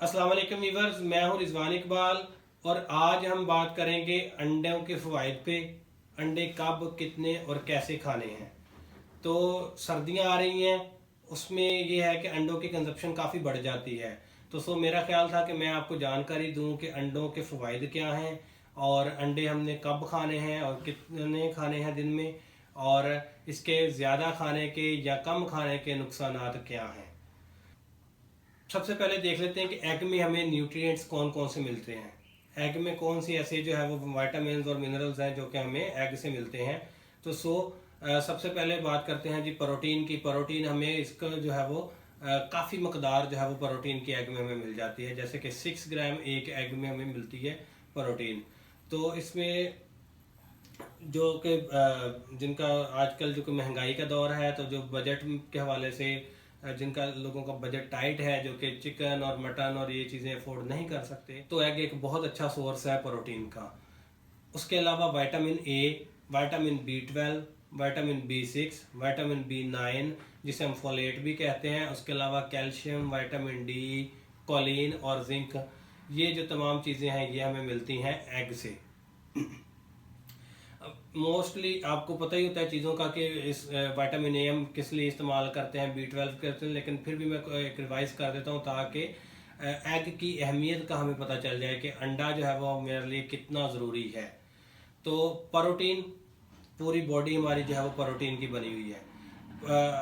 अस्सलाम वालेकुम वीवर्स, मैं हूं रिजवान इकबाल और आज हम बात करेंगे अंडों के फ़वाइद पे। अंडे कब, कितने और कैसे खाने हैं। तो सर्दियां आ रही हैं, उसमें ये है कि अंडों की कंजप्शन काफ़ी बढ़ जाती है। तो मेरा ख्याल था कि मैं आपको जानकारी दूं कि अंडों के फ़वाइद क्या हैं और अंडे हमने कब खाने हैं और कितने खाने हैं दिन में, और इसके ज़्यादा खाने के या कम खाने के नुकसानात क्या हैं। सबसे पहले देख लेते हैं कि एग में हमें न्यूट्रिएंट्स कौन कौन से मिलते हैं। एग में कौन सी ऐसे जो है वो विटामिन और मिनरल्स हैं जो कि हमें एग से मिलते हैं। तो सबसे पहले बात करते हैं जी प्रोटीन की। प्रोटीन हमें इसका जो है वो काफ़ी मकदार जो है वो प्रोटीन की एग में हमें मिल जाती है, जैसे कि 6 ग्राम एक एग में हमें मिलती है प्रोटीन। तो इसमें जो कि जिनका आजकल जो कि महंगाई का दौर है, तो जो बजट के हवाले से जिनका लोगों का बजट टाइट है, जो कि चिकन और मटन और ये चीज़ें अफोर्ड नहीं कर सकते, तो एग एक बहुत अच्छा सोर्स है प्रोटीन का। उसके अलावा vitamin A, vitamin B12, vitamin B6, vitamin B9 जिसे हम फोलेट भी कहते हैं। उसके अलावा कैल्शियम, विटामिन D, कोलिन और जिंक, ये जो तमाम चीज़ें हैं ये हमें मिलती हैं एग से। मोस्टली आपको पता ही होता है चीज़ों का कि इस विटामिन ए हम किस लिए इस्तेमाल करते हैं, B12 करते हैं, लेकिन फिर भी मैं एक रिवाइज कर देता हूँ ताकि एग की अहमियत का हमें पता चल जाए कि अंडा जो है वो मेरे लिए कितना ज़रूरी है। तो प्रोटीन, पूरी बॉडी हमारी जो है वो प्रोटीन की बनी हुई है।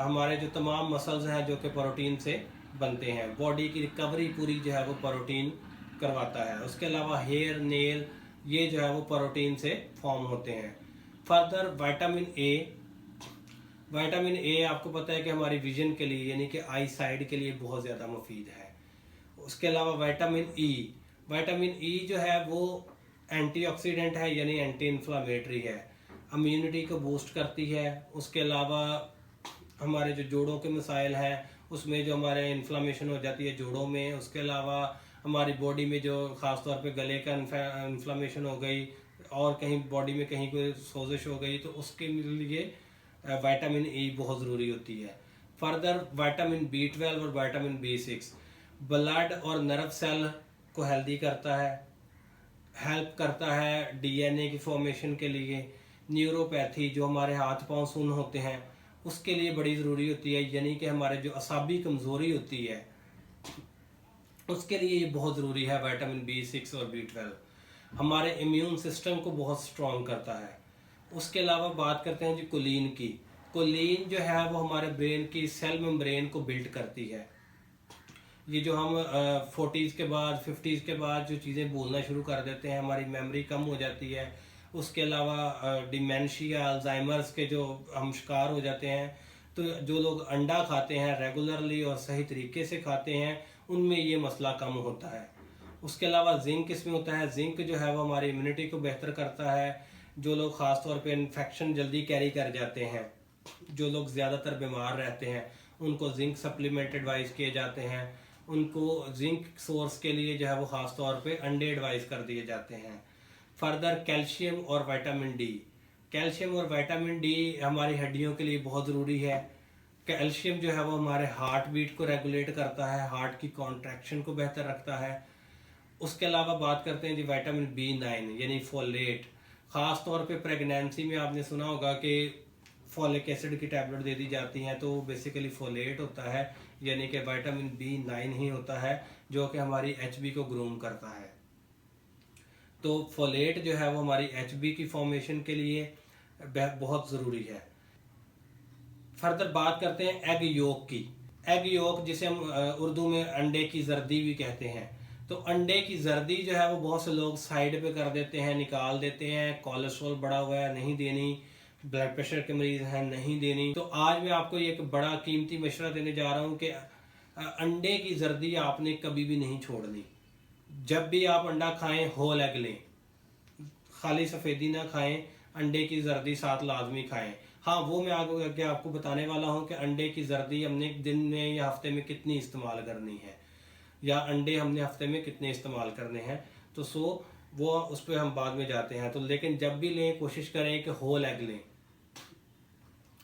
हमारे जो तमाम मसल्स हैं जो कि प्रोटीन से बनते हैं, बॉडी की रिकवरी पूरी जो है वो प्रोटीन करवाता है। उसके अलावा हेयर, नेल, ये जो है वो प्रोटीन से फॉर्म होते हैं। फर्दर विटामिन ए आपको पता है कि हमारी विजन के लिए यानी कि आई साइड के लिए बहुत ज़्यादा मुफीद है। उसके अलावा विटामिन ई जो है वो एंटीऑक्सीडेंट है, यानी एंटी इन्फ्लामेटरी है, इम्यूनिटी को बूस्ट करती है। उसके अलावा हमारे जो जोड़ों के मसाइल हैं उसमें जो हमारे इन्फ्लामेशन हो जाती है जोड़ों में, उसके अलावा हमारी बॉडी में जो ख़ास तौर पे गले का इन्फ्लामेशन हो गई और कहीं बॉडी में कहीं कोई सोजिश हो गई, तो उसके लिए विटामिन E बहुत ज़रूरी होती है। फर्दर विटामिन B12 और विटामिन B6 ब्लड और नर्व सेल को हेल्दी करता है, हेल्प करता है DNA की फॉर्मेशन के लिए। न्यूरोपैथी, जो हमारे हाथ पांव सुन्न होते हैं उसके लिए बड़ी ज़रूरी होती है, यानी कि हमारे जो असाबी कमज़ोरी होती है उसके लिए ये बहुत ज़रूरी है। विटामिन B6 और B12 हमारे इम्यून सिस्टम को बहुत स्ट्रॉन्ग करता है। उसके अलावा बात करते हैं जी कोलिन की। कोलिन जो है वो हमारे ब्रेन की सेल मेम्ब्रेन को बिल्ड करती है। ये जो हम 40s के बाद 50s के बाद जो चीज़ें बोलना शुरू कर देते हैं, हमारी मेमोरी कम हो जाती है। उसके अलावा डिमेंशिया, अल्जाइमर्स के जो हम शिकार हो जाते हैं, तो जो लोग अंडा खाते हैं रेगुलरली और सही तरीके से खाते हैं उनमें ये मसला कम होता है। उसके अलावा जिंक इसमें होता है। जिंक जो है वो हमारी इम्यूनिटी को बेहतर करता है। जो लोग ख़ास तौर पे इन्फेक्शन जल्दी कैरी कर जाते हैं, जो लोग ज़्यादातर बीमार रहते हैं, उनको जिंक सप्लीमेंट एडवाइस किए जाते हैं। उनको जिंक सोर्स के लिए जो है वो ख़ास तौर पे अंडे एडवाइस कर दिए जाते हैं। फर्दर कैल्शियम और विटामिन D। कैल्शियम और विटामिन D हमारी हड्डियों के लिए बहुत ज़रूरी है। कैल्शियम जो है वो हमारे हार्ट बीट को रेगुलेट करता है, हार्ट की कॉन्ट्रैक्शन को बेहतर रखता है। उसके अलावा बात करते हैं जी विटामिन B9 यानी फोलेट। ख़ास तौर पे प्रेगनेंसी में आपने सुना होगा कि फॉलिक एसिड की टैबलेट दे दी जाती हैं, तो बेसिकली फोलेट होता है, यानी कि विटामिन B9 ही होता है जो कि हमारी HB को ग्रूम करता है। तो फोलेट जो है वो हमारी HB की फॉर्मेशन के लिए बहुत ज़रूरी है। फर्दर बात करते हैं एग योक की। एग योक जिसे हम उर्दू में अंडे की जर्दी भी कहते हैं। तो अंडे की जर्दी जो है वो बहुत से लोग साइड पे कर देते हैं, निकाल देते हैं। कोलेस्ट्रॉल बढ़ा हुआ है, नहीं देनी। ब्लड प्रेशर के मरीज हैं, नहीं देनी। तो आज मैं आपको एक बड़ा कीमती मशवरा देने जा रहा हूँ कि अंडे की जर्दी आपने कभी भी नहीं छोड़नी। जब भी आप अंडा खाएं होल एग लें, खाली सफ़ेदी ना खाएं, अंडे की जर्दी साथ लाजमी खाएं। हाँ, वो मैं आगे आपको बताने वाला हूँ कि अंडे की जर्दी हमने दिन में या हफ्ते में कितनी इस्तेमाल करनी है, या अंडे हमने हफ्ते में कितने इस्तेमाल करने हैं। तो वो उस पर हम बाद में जाते हैं। तो लेकिन जब भी लें कोशिश करें कि होल एग लें,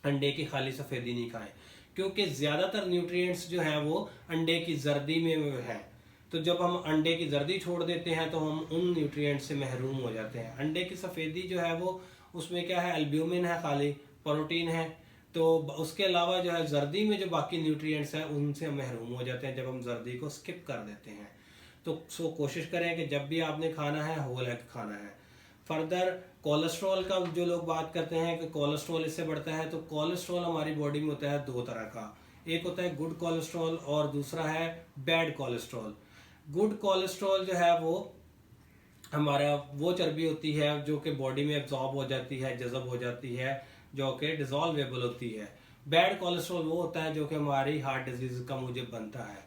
अंडे की खाली सफ़ेदी नहीं खाएं, क्योंकि ज़्यादातर न्यूट्रिएंट्स जो हैं वो अंडे की जर्दी में हैं। तो जब हम अंडे की जर्दी छोड़ देते हैं तो हम उन न्यूट्रिएंट से महरूम हो जाते हैं। अंडे की सफ़ेदी जो है वो उसमें क्या है, एल्ब्यूमिन है, खाली प्रोटीन है। तो उसके अलावा जो है जर्दी में जो बाकी न्यूट्रिएंट्स हैं उनसे हम महरूम हो जाते हैं जब हम जर्दी को स्किप कर देते हैं। तो कोशिश करें कि जब भी आपने खाना है होल एग खाना है। फर्दर कोलेस्ट्रॉल का जो लोग बात करते हैं कि कोलेस्ट्रॉल इससे बढ़ता है, तो कोलेस्ट्रॉल हमारी बॉडी में होता है दो तरह का। एक होता है गुड कोलेस्ट्रॉल और दूसरा है बैड कोलेस्ट्रॉल। गुड कोलेस्ट्रॉल जो है वो हमारा वो चर्बी होती है जो कि बॉडी में एब्जॉर्ब हो जाती है, जज़ब हो जाती है, जो कि डिजॉल्वेबल होती है। बैड कोलेस्ट्रॉल वो होता है जो कि हमारी हार्ट डिजीज का मूजब बनता है।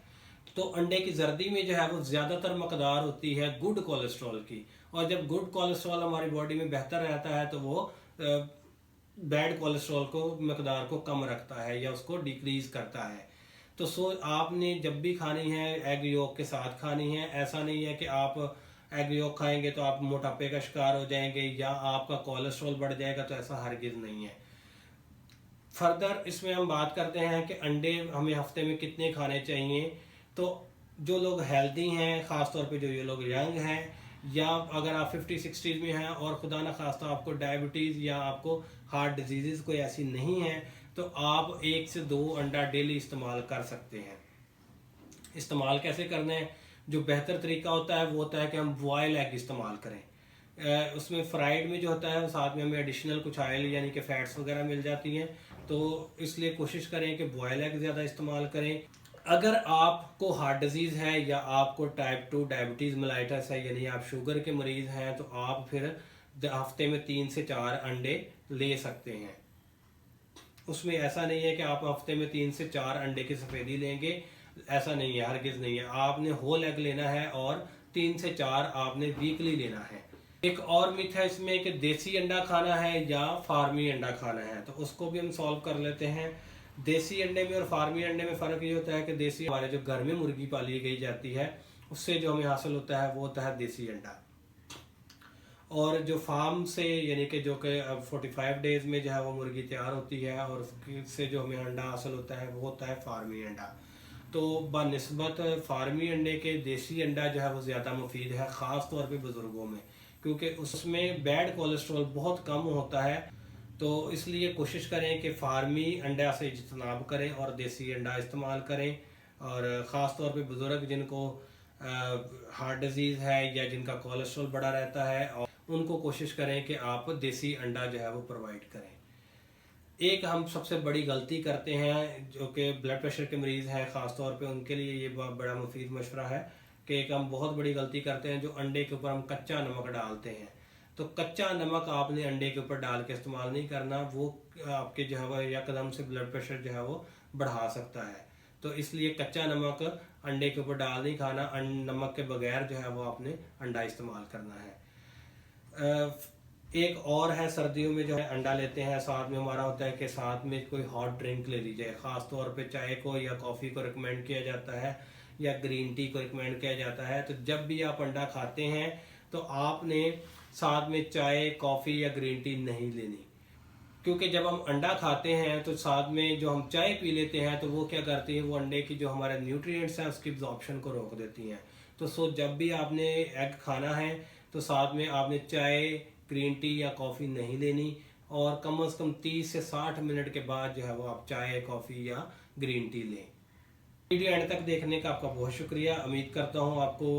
तो अंडे की जर्दी में जो है वो ज़्यादातर मकदार होती है गुड कोलेस्ट्रॉल की, और जब गुड कोलेस्ट्रॉल हमारी बॉडी में बेहतर रहता है तो वो बैड कोलेस्ट्रॉल को मकदार को कम रखता है या उसको डिक्रीज करता है। तो आपने जब भी खानी है एग योक के साथ खानी है। ऐसा नहीं है कि आप एग योक खाएंगे तो आप मोटापे का शिकार हो जाएंगे या आपका कोलेस्ट्रॉल बढ़ जाएगा, तो ऐसा हरगिज नहीं है। फर्दर इसमें हम बात करते हैं कि अंडे हमें हफ्ते में कितने खाने चाहिए। तो जो लोग हेल्दी हैं, ख़ासतौर पे जो ये लोग यंग हैं, या अगर आप 50-60 में हैं और खुदा न खास्ता आपको डायबिटीज़ या आपको हार्ट डिजीज़ कोई ऐसी नहीं है, तो आप 1 से 2 अंडा डेली इस्तेमाल कर सकते हैं। इस्तेमाल कैसे करना है? जो बेहतर तरीका होता है वो होता है कि हम बॉयल एग इस्तेमाल करें। उसमें फ्राइड में जो होता है साथ में हमें एडिशनल कुछ ऑयल यानी कि फैट्स वगैरह मिल जाती हैं, तो इसलिए कोशिश करें कि बॉयल एग ज़्यादा इस्तेमाल करें। अगर आपको हार्ट डिजीज़ है या आपको टाइप 2 डायबिटीज़ मेलाइटस है, यानी आप शुगर के मरीज़ हैं, तो आप फिर हफ्ते में 3 से 4 अंडे ले सकते हैं। उसमें ऐसा नहीं है कि आप हफ्ते में 3 से 4 अंडे की सफ़ेदी लेंगे, ऐसा नहीं है, हरगिज़ नहीं है। आपने होल एग लेना है और 3 से 4 आपने वीकली लेना है। एक और मिथ है इसमें कि देसी अंडा खाना है या फार्मी अंडा खाना है, तो उसको भी हम सॉल्व कर लेते हैं। देसी अंडे में और फार्मी अंडे में फ़र्क ये होता है कि देसी हमारे जो घर में मुर्गी पाली गई जाती है उससे जो हमें हासिल होता है वो होता है देसी अंडा, और जो फार्म से यानी कि जो कि 45 डेज़ में जो है वो मुर्गी तैयार होती है और उससे जो हमें अंडा हासिल होता है वो होता है फार्मी अंडा। तो बनिस्बत फार्मी अंडे के देसी अंडा जो है वो ज़्यादा मुफीद है, ख़ास तौर पे बुज़ुर्गों में, क्योंकि उसमें बैड कोलेस्ट्रॉल बहुत कम होता है। तो इसलिए कोशिश करें कि फार्मी अंडा से इज्तनाब करें और देसी अंडा इस्तेमाल करें। और ख़ास तौर पे बुज़ुर्ग जिनको हार्ट डिजीज़ है या जिनका कोलेस्ट्रॉल बढ़ा रहता है, और उनको कोशिश करें कि आप देसी अंडा जो है वो प्रोवाइड करें। एक हम सबसे बड़ी गलती करते हैं जो कि ब्लड प्रेशर के मरीज़ हैं, ख़ास तौर पे उनके लिए ये बड़ा मुफीद मशवरा है कि एक हम बहुत बड़ी गलती करते हैं जो अंडे के ऊपर हम कच्चा नमक डालते हैं। तो कच्चा नमक आपने अंडे के ऊपर डाल के इस्तेमाल नहीं करना, वो आपके जो है वो यकदम से ब्लड प्रेशर जो है वो बढ़ा सकता है। तो इसलिए कच्चा नमक अंडे के ऊपर डाल नहीं खाना, नमक के बगैर जो है वो आपने अंडा इस्तेमाल करना है। एक और है, सर्दियों में जो है अंडा लेते हैं, साथ में हमारा होता है कि साथ में कोई हॉट ड्रिंक ले लीजिए। ख़ास तौर पे चाय को या कॉफ़ी को रिकमेंड किया जाता है या ग्रीन टी को रिकमेंड किया जाता है। तो जब भी आप अंडा खाते हैं तो आपने साथ में चाय, कॉफ़ी या ग्रीन टी नहीं लेनी, क्योंकि जब हम अंडा खाते हैं तो साथ में जो हम चाय पी लेते हैं तो वो क्या करती है, वो अंडे की जो हमारे न्यूट्रिएंट्स हैं उसकी एब्जॉर्प्शन को रोक देती हैं। तो जब भी आपने एग खाना है तो साथ में आपने चाय, ग्रीन टी या कॉफ़ी नहीं लेनी, और कम से कम 30 से 60 मिनट के बाद जो है वो आप चाय, कॉफ़ी या ग्रीन टी लें। वीडियो एंड तक देखने का आपका बहुत शुक्रिया। उम्मीद करता हूँ आपको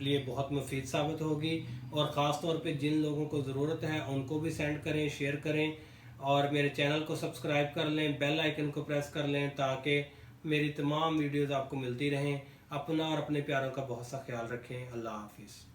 लिए बहुत मुफीद साबित होगी, और ख़ास तौर पे जिन लोगों को ज़रूरत है उनको भी सेंड करें, शेयर करें, और मेरे चैनल को सब्सक्राइब कर लें, बेल आइकन को प्रेस कर लें ताकि मेरी तमाम वीडियोज़ आपको मिलती रहें। अपना और अपने प्यारों का बहुत सा ख्याल रखें। अल्लाह हाफिज़।